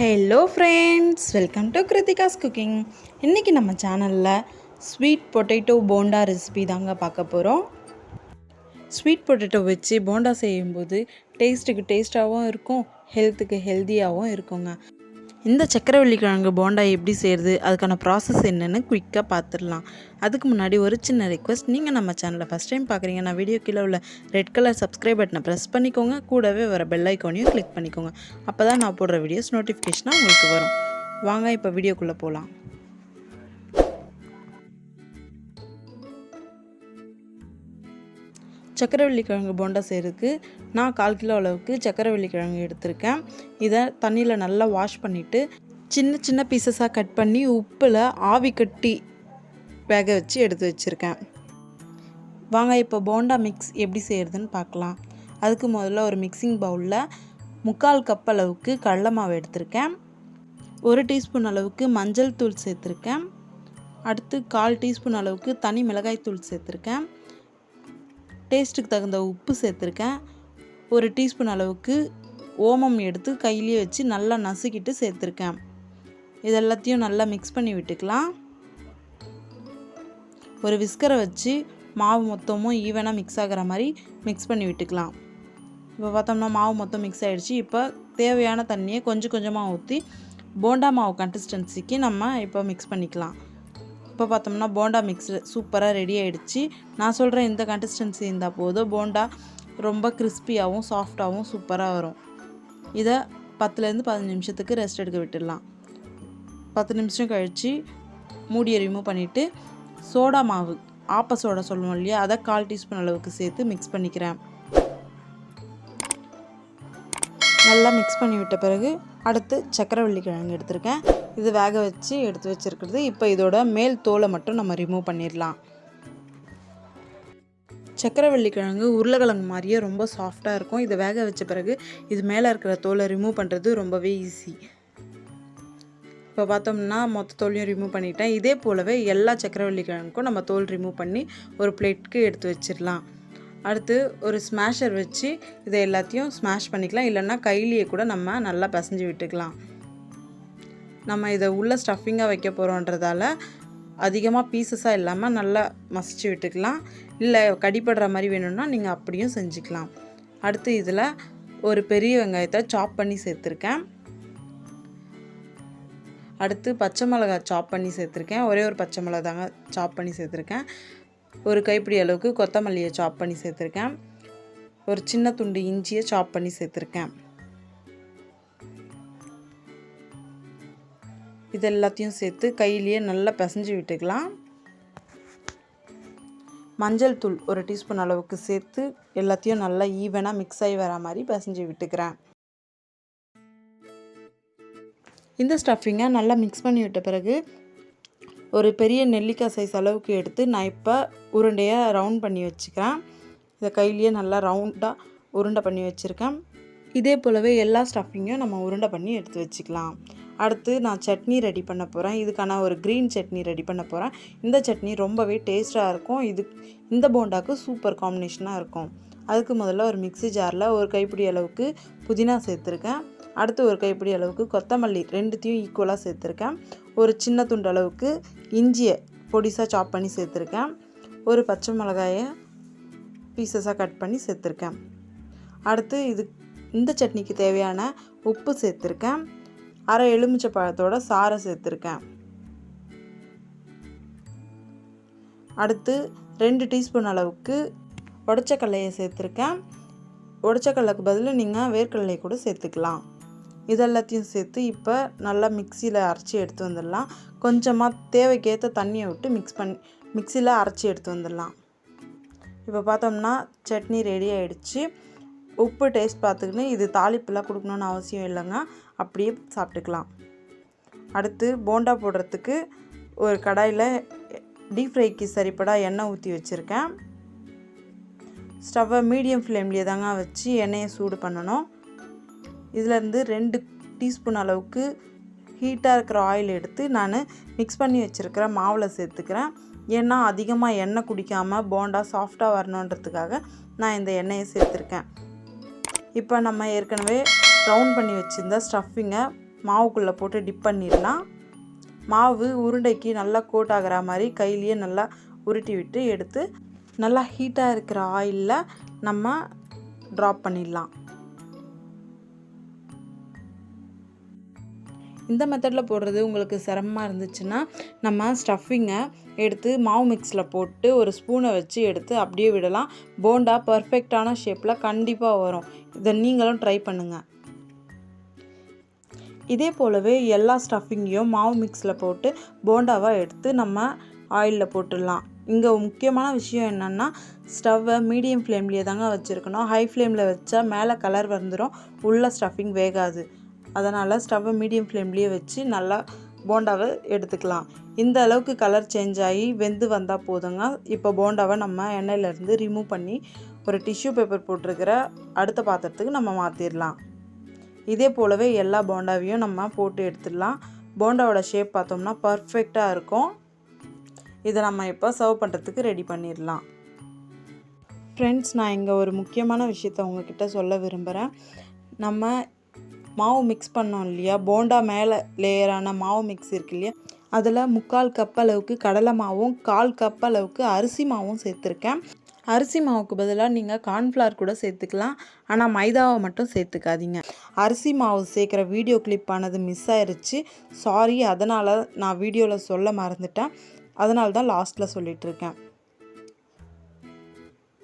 Hello friends, welcome to Kiruthika's cooking. இன்றைக்கி நம்ம சேனலில் ஸ்வீட் பொட்டேட்டோ போண்டா ரெசிபி தாங்க பார்க்க போகிறோம். ஸ்வீட் பொட்டேட்டோ வச்சு போண்டா செய்யும்போது டேஸ்ட்டுக்கு டேஸ்ட்டாகவும் இருக்கும், ஹெல்த்துக்கு ஹெல்த்தியாகவும் இருக்குங்க. இந்த சக்கரவள்ளி கிழங்கு போண்டா எப்படி செய்கிறது, அதுக்கான ப்ராசஸ் என்னென்னு குயிக்காக பார்த்துடலாம். அதுக்கு முன்னாடி ஒரு சின்ன ரிக்வெஸ்ட், நீங்கள் நம்ம சேனலை ஃபஸ்ட் டைம் பார்க்குறீங்கன்னா வீடியோ கீழே உள்ள ரெட் கலர் சப்ஸ்கிரைப் பட்டனை ப்ரெஸ் பண்ணிக்கோங்க. கூடவே வர பெல் ஐக்கானையும் கிளிக் பண்ணிக்கோங்க. அப்போ தான் நான் போடுற வீடியோஸ் நோட்டிஃபிகேஷனாக உங்களுக்கு வரும். வாங்க இப்போ வீடியோக்குள்ளே போகலாம். சக்கரவள்ளி கிழங்கு போண்டா செய்கிறதுக்கு நான் 1/4 கிலோ அளவுக்கு சக்கரவள்ளி கிழங்கு எடுத்திருக்கேன். இதை தண்ணியில் நல்லா வாஷ் பண்ணிவிட்டு சின்ன சின்ன பீசஸாக கட் பண்ணி உப்பில் ஆவி கட்டி வேக வச்சு எடுத்து வச்சுருக்கேன். வாங்க இப்போ போண்டா மிக்ஸ் எப்படி செய்கிறதுன்னு பார்க்கலாம். அதுக்கு முதல்ல ஒரு மிக்சிங் பவுலில் 3/4 கப் அளவுக்கு கடலை மாவு எடுத்திருக்கேன். 1 டீஸ்பூன் அளவுக்கு மஞ்சள் தூள் சேர்த்துருக்கேன். அடுத்து 1/4 டீஸ்பூன் அளவுக்கு தனி மிளகாய் தூள் சேர்த்துருக்கேன். டேஸ்ட்டுக்கு தகுந்த உப்பு சேர்த்துருக்கேன். 1 டீஸ்பூன் அளவுக்கு ஓமம் எடுத்து கையிலேயே வச்சு நல்லா நசுக்கிட்டு சேர்த்துருக்கேன். இதெல்லாத்தையும் நல்லா மிக்ஸ் பண்ணி விட்டுக்கலாம். ஒரு விஸ்கரை வச்சு மாவு மொத்தமும் ஈவனாக மிக்ஸ் ஆகிற மாதிரி மிக்ஸ் பண்ணி விட்டுக்கலாம். இப்போ பார்த்தோம்னா மாவு மொத்தம் மிக்ஸ் ஆகிடுச்சு. இப்போ தேவையான தண்ணியை கொஞ்சம் கொஞ்சமாக ஊற்றி போண்டா மாவு கன்சிஸ்டன்சிக்கு நம்ம இப்போ மிக்ஸ் பண்ணிக்கலாம். இப்போ பார்த்தோம்னா போண்டா மிக்ஸ் சூப்பராக ரெடி ஆகிடுச்சு. நான் சொல்கிற இந்த கன்சிஸ்டன்சி இருந்தால் போதும், போண்டா ரொம்ப கிறிஸ்பியாகவும் சாஃப்டாகவும் சூப்பராக வரும். இதை 10லேருந்து 15 நிமிஷத்துக்கு ரெஸ்ட் எடுக்க விட்டுடலாம். 10 நிமிஷம் கழித்து மூடியை ரிமூவ் பண்ணிவிட்டு சோடா மாவு, ஆப்ப சோடா சொல்லுவோம் இல்லையா, அதை 1/4 டீஸ்பூன் அளவுக்கு சேர்த்து மிக்ஸ் பண்ணிக்கிறேன். நல்லா மிக்ஸ் பண்ணி விட்ட பிறகு அடுத்து சக்கரவள்ளி கிழங்கு எடுத்திருக்கேன். இது வேக வச்சு எடுத்து வச்சுருக்கிறது. இப்போ இதோட மேல் தோலை மட்டும் நம்ம ரிமூவ் பண்ணிடலாம். சக்கரவள்ளி கிழங்கு உருளைக்கிழங்கு மாதிரியே ரொம்ப சாஃப்டாக இருக்கும். இதை வேக வச்ச பிறகு இது மேலே இருக்கிற தோலை ரிமூவ் பண்ணுறது ரொம்பவே ஈஸி. இப்போ பார்த்தோம்னா மொத்த தோலையும் ரிமூவ் பண்ணிட்டேன். இதே போலவே எல்லா சக்கரவள்ளி கிழங்குக்கும் நம்ம தோல் ரிமூவ் பண்ணி ஒரு பிளேட்டுக்கு எடுத்து வச்சிடலாம். அடுத்து ஒரு ஸ்மாஷர் வச்சு இதை எல்லாத்தையும் ஸ்மாஷ் பண்ணிக்கலாம். இல்லைன்னா கையிலேயே கூட நம்ம நல்லா பிசைஞ்சு விட்டுக்கலாம். நம்ம இதை உள்ள ஸ்டஃபிங்காக வைக்க போகிறோன்றதால அதிகமாக பீசஸாக இல்லாமல் நல்லா மசிச்சு விட்டுக்கலாம். இல்லை கடிப்படுற மாதிரி வேணும்னா நீங்கள் அப்படியும் செஞ்சுக்கலாம். அடுத்து இதில் ஒரு பெரிய வெங்காயத்தை சாப் பண்ணி சேர்த்துருக்கேன். அடுத்து பச்சை மிளகாய் சாப் பண்ணி சேர்த்துருக்கேன். ஒரே ஒரு பச்சை மிளகாய் தாங்க சாப் பண்ணி சேர்த்துருக்கேன். ஒரு கைப்பிடி அளவுக்கு கொத்தமல்லியை சாப் பண்ணி சேர்த்துருக்கேன். ஒரு சின்ன துண்டு இஞ்சியை சாப் பண்ணி சேர்த்துருக்கேன். இது எல்லாத்தையும் சேர்த்து கையிலேயே நல்லா பிசைஞ்சு விட்டுக்கலாம். மஞ்சள் தூள் 1 டீஸ்பூன் அளவுக்கு சேர்த்து எல்லாத்தையும் நல்லா ஈவனாக மிக்ஸ் ஆகி வர மாதிரி பிசைஞ்சு விட்டுக்கிறேன். இந்த ஸ்டஃபிங்கை நல்லா மிக்ஸ் பண்ணி விட்ட பிறகு ஒரு பெரிய நெல்லிக்காய் சைஸ் அளவுக்கு எடுத்து நான் இப்போ உருண்டையாக ரவுண்ட் பண்ணி வச்சுக்கிறேன். இதை கையிலேயே நல்லா ரவுண்டாக உருண்டை பண்ணி வச்சுருக்கேன். இதே போலவே எல்லா ஸ்டஃபிங்கையும் நம்ம உருண்டை பண்ணி எடுத்து வச்சுக்கலாம். அடுத்து நான் சட்னி ரெடி பண்ண போகிறேன். இதுக்கான ஒரு க்ரீன் சட்னி ரெடி பண்ண போகிறேன். இந்த சட்னி ரொம்பவே டேஸ்ட்டாக இருக்கும். இந்த போண்டாக்கு சூப்பர் காம்பினேஷனாக இருக்கும். அதுக்கு முதல்ல ஒரு மிக்ஸி ஜாரில் ஒரு கைப்பிடி அளவுக்கு புதினா சேர்த்துருக்கேன். அடுத்து ஒரு கைப்பிடி அளவுக்கு கொத்தமல்லி, ரெண்டுத்தையும் ஈக்குவலாக சேர்த்துருக்கேன். ஒரு சின்ன துண்டு அளவுக்கு இஞ்சியை பொடிசாக சாப் பண்ணி சேர்த்துருக்கேன். ஒரு பச்சை மிளகாயை பீசஸாக கட் பண்ணி சேர்த்துருக்கேன். அடுத்து இந்த சட்னிக்கு தேவையான உப்பு சேர்த்துருக்கேன். அரை எலுமிச்சை பழத்தோட சாறை சேர்த்துருக்கேன். அடுத்து 2 டீஸ்பூன் அளவுக்கு உடைச்ச கடலையை சேர்த்துருக்கேன். உடைச்ச கடலைக்கு பதில் நீங்கள் வேர்க்கடலையை கூட சேர்த்துக்கலாம். இதெல்லாத்தையும் சேர்த்து இப்போ நல்லா மிக்சியில் அரைச்சி எடுத்து வந்துடலாம். கொஞ்சமாக தேவைக்கேற்ற தண்ணியை விட்டு மிக்சியில் அரைச்சி எடுத்து வந்துடலாம். இப்போ பார்த்தோம்னா சட்னி ரெடி ஆகிடுச்சு. உப்பு டேஸ்ட் பார்த்துக்கின்னு இது தாளிப்பெல்லாம் கொடுக்கணுன்னு அவசியம் இல்லைங்க, அப்படியே சாப்பிட்டுக்கலாம். அடுத்து போண்டா போடுறதுக்கு ஒரு கடாயில் டீப் ஃப்ரைக்கு சரிப்படா எண்ணெய் ஊற்றி வச்சுருக்கேன். ஸ்டவ்வை மீடியம் ஃப்ளேம்லேயே தாங்க வச்சு எண்ணெயை சூடு பண்ணணும். இதிலேருந்து 2 டீஸ்பூன் அளவுக்கு ஹீட்டாக இருக்கிற ஆயில் எடுத்து நான் மிக்ஸ் பண்ணி வச்சுருக்கிற மாவில் சேர்த்துக்கிறேன். ஏன்னா அதிகமாக எண்ணெய் குடிக்காமல் போண்டா சாஃப்டாக வரணுன்றதுக்காக நான் இந்த எண்ணெயை சேர்த்துருக்கேன். இப்போ நம்ம ஏற்கனவே ரவுண்ட் பண்ணி வச்சுருந்த ஸ்டஃபிங்கை மாவுக்குள்ளே போட்டு டிப் பண்ணிடலாம். மாவு உருண்டைக்கு நல்லா கோட் ஆகிற மாதிரி கையிலேயே நல்லா உருட்டி விட்டு எடுத்து நல்லா ஹீட்டாக இருக்கிற ஆயிலில் நம்ம ட்ராப் பண்ணிடலாம். இந்த மெத்தடில் போடுறது உங்களுக்கு சிரமமாக இருந்துச்சுன்னா நம்ம ஸ்டஃபிங்கை எடுத்து மாவு மிக்ஸில் போட்டு ஒரு ஸ்பூனை வச்சு எடுத்து அப்படியே விடலாம். போண்டா பர்ஃபெக்டான ஷேப்பில் கண்டிப்பாக வரும். இதை நீங்களும் ட்ரை பண்ணுங்கள். இதே போலவே எல்லா ஸ்டஃபிங்கையும் மாவு மிக்ஸில் போட்டு போண்டாவாக எடுத்து நம்ம ஆயிலில் போட்டுடலாம். இங்கே முக்கியமான விஷயம் என்னென்னா ஸ்டவ்வை மீடியம் ஃப்ளேம்லேயே தாங்க வச்சுருக்கணும். ஹை ஃப்ளேமில் வச்சா மேலே கலர் வந்துடும், உள்ள ஸ்டஃபிங் வேகாது. அதனால் ஸ்டவ்வை மீடியம் ஃப்ளேம்லேயே வச்சு நல்லா போண்டாவை எடுத்துக்கலாம். இந்த அளவுக்கு கலர் சேஞ்ச் ஆகி வெந்து வந்தால் போதுங்க. இப்போ போண்டாவை நம்ம எண்ணெயிலேருந்து ரிமூவ் பண்ணி ஒரு டிஷ்யூ பேப்பர் போட்டிருக்கிற அடுத்த பாத்திரத்துக்கு நம்ம மாற்றிடலாம். இதே போலவே எல்லா போண்டாவையும் நம்ம போட்டு எடுத்துடலாம். போண்டாவோட ஷேப் பார்த்தோம்னா பர்ஃபெக்டாக இருக்கும். இதை நம்ம இப்போ சர்வ் பண்ணுறதுக்கு ரெடி பண்ணிடலாம். ஃப்ரெண்ட்ஸ், நான் இங்கே ஒரு முக்கியமான விஷயத்தை உங்ககிட்ட சொல்ல விரும்புகிறேன். நம்ம மாவு மிக்ஸ் பண்ணோம் இல்லையா, போண்டா மேலே லேயரான மாவு மிக்ஸ் இருக்கு இல்லையா, அதில் 3/4 கப் அளவுக்கு கடலை மாவும் 1/4 கப் அளவுக்கு அரிசி மாவும் சேர்த்துருக்கேன். அரிசி மாவுக்கு பதிலாக நீங்கள் கார்ன்ஃப்ளவர் கூட சேர்த்துக்கலாம். ஆனால் மைதாவை மட்டும் சேர்த்துக்காதீங்க. அரிசி மாவு சேர்க்குற வீடியோ கிளிப் ஆனது மிஸ் ஆயிடுச்சு, சாரி. அதனால் நான் வீடியோவில் சொல்ல மறந்துட்டேன். அதனால தான் லாஸ்ட்டில் சொல்லிகிட்ருக்கேன்.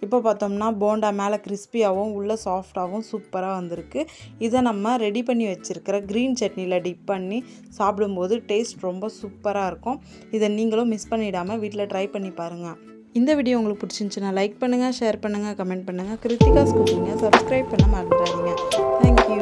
இப்போ பார்த்தோம்னா போண்டா மேலே கிறிஸ்பியாகவும் உள்ளே சாஃப்டாகவும் சூப்பராக வந்திருக்கு. இதை நம்ம ரெடி பண்ணி வச்சுருக்கிற க்ரீன் சட்னியில் டிப் பண்ணி சாப்பிடும்போது டேஸ்ட் ரொம்ப சூப்பராக இருக்கும். இதை நீங்களும் மிஸ் பண்ணிடாமல் வீட்டில் ட்ரை பண்ணி பாருங்கள். இந்த வீடியோ உங்களுக்கு பிடிச்சிருந்துச்சுன்னா லைக் பண்ணுங்கள், ஷேர் பண்ணுங்கள், கமெண்ட் பண்ணுங்கள். கிருத்திகாஸ் குக்கிங்கை சப்ஸ்கிரைப் பண்ண மறந்துடாதீங்க. தேங்க்யூ.